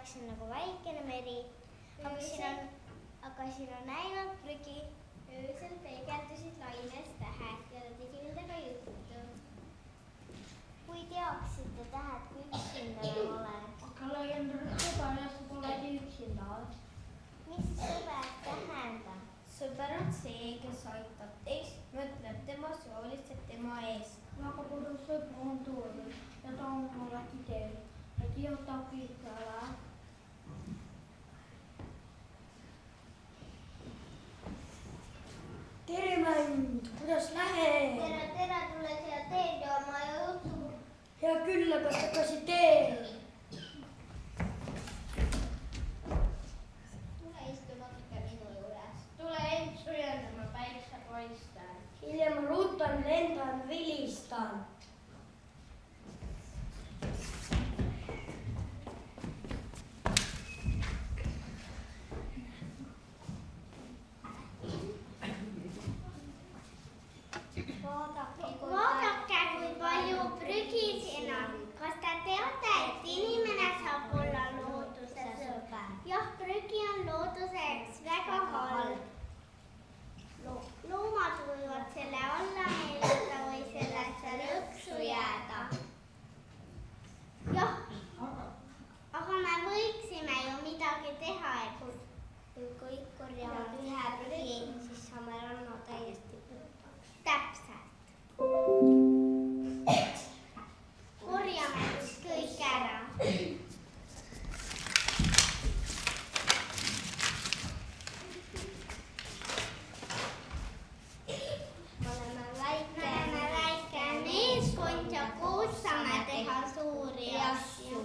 see on nagu väikene meri. Aga siin on ainult prügi. Öösel peegeldusid laines tähed ja ta tegi nendega juttu. Kui teaksite tähed, kui üksinda ma olen. Aga laiendab sõber ja sa poled üksinda. Mis sõber tähendab? Sõber on see, kes aitab teist, mõtleb tema sooliselt tema ees. Väga palju sõbra on tulnud ja ta on alati teel ja teotab kõikjale. Tere mänd, kuidas läheb? Tere, tule siia teed jooma ja juttu. Hea küll, aga sa tagasi teel. Tule istu natuke minu juures. Tule end sujendama päikse paistel. Hiljem ma rutan, lendan, vilistan. Vaadake, kui palju prügi siin on. Kas te teate, et inimene saab olla looduse sõber? Jah, prügi on looduseks väga halb. Loomad võivad selle alla meelata või sellesse lõksu jääda. Jah, aga me võiksime ju midagi teha, et kui kõik korjavad ühe prügi, siis saame ranna täiesti puhtaks. Täpselt. Korjame siis kõik ära. Me oleme väike meeskond ja koos saame teha suuri asju.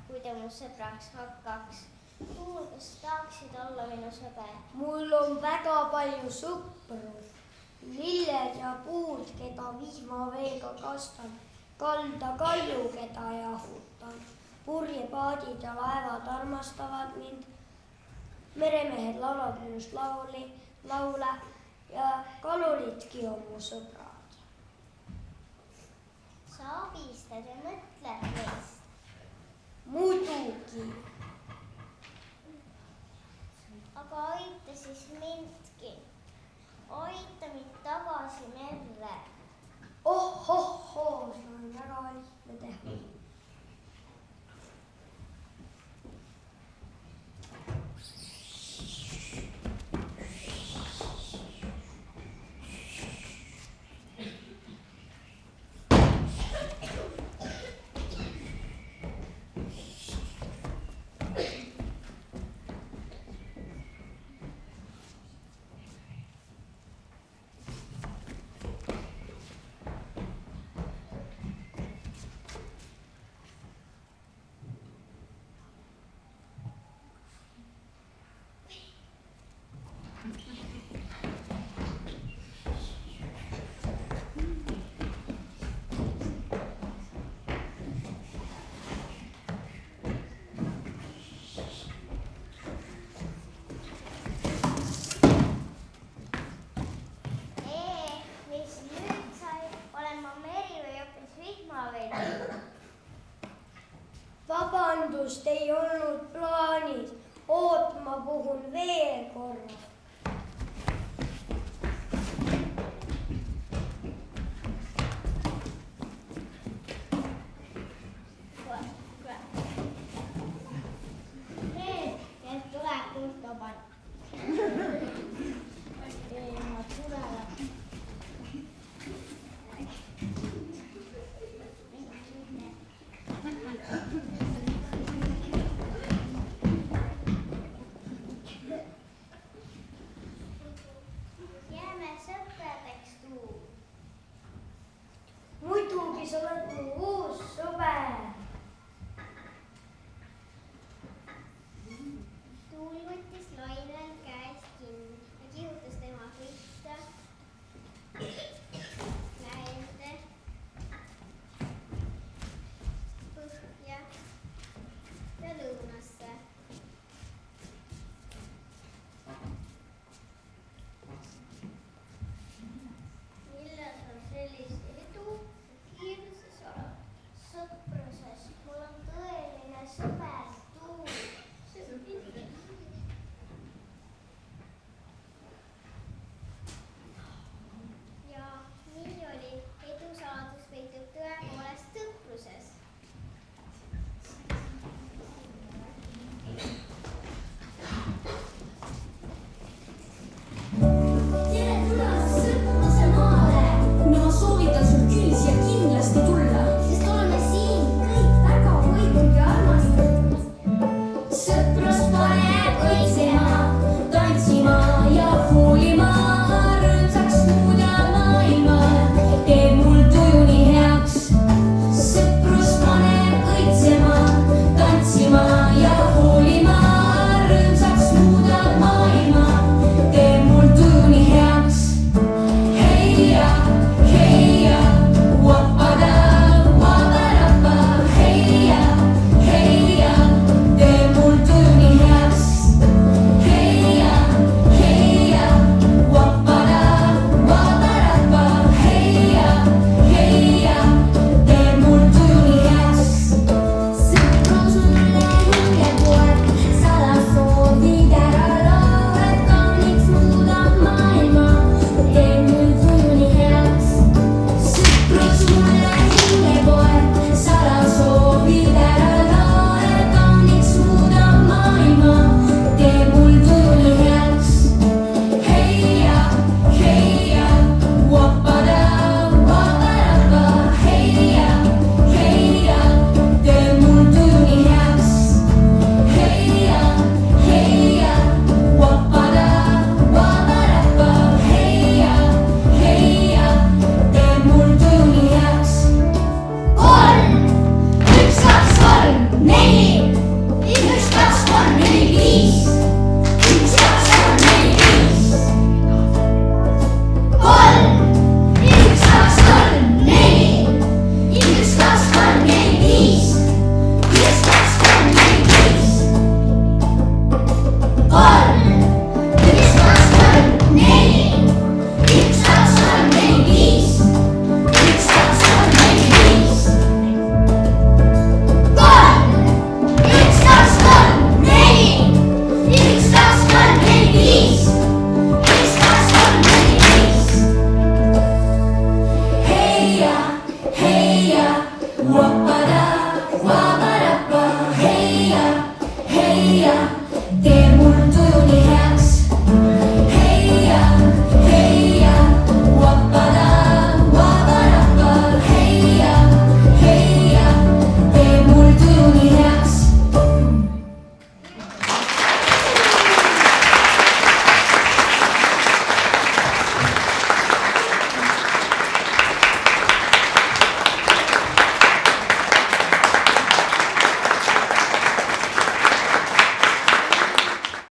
Kui te mu sõbraks hakkaks. Kuul, kas tahaksid olla minu sõber? Mul on väga palju sõpru. Lilled ja puud, keda vihmaveega kastan. Kalda kalju, keda jahutan. Purjepaadid ja laevad armastavad mind. Meremehed laulavad minust laule ja kaluritki on mu sõbrad. Sa abistad ja mõtled meist. Muidugi. Aga aita siis mindki. Aita mind tagasi merre.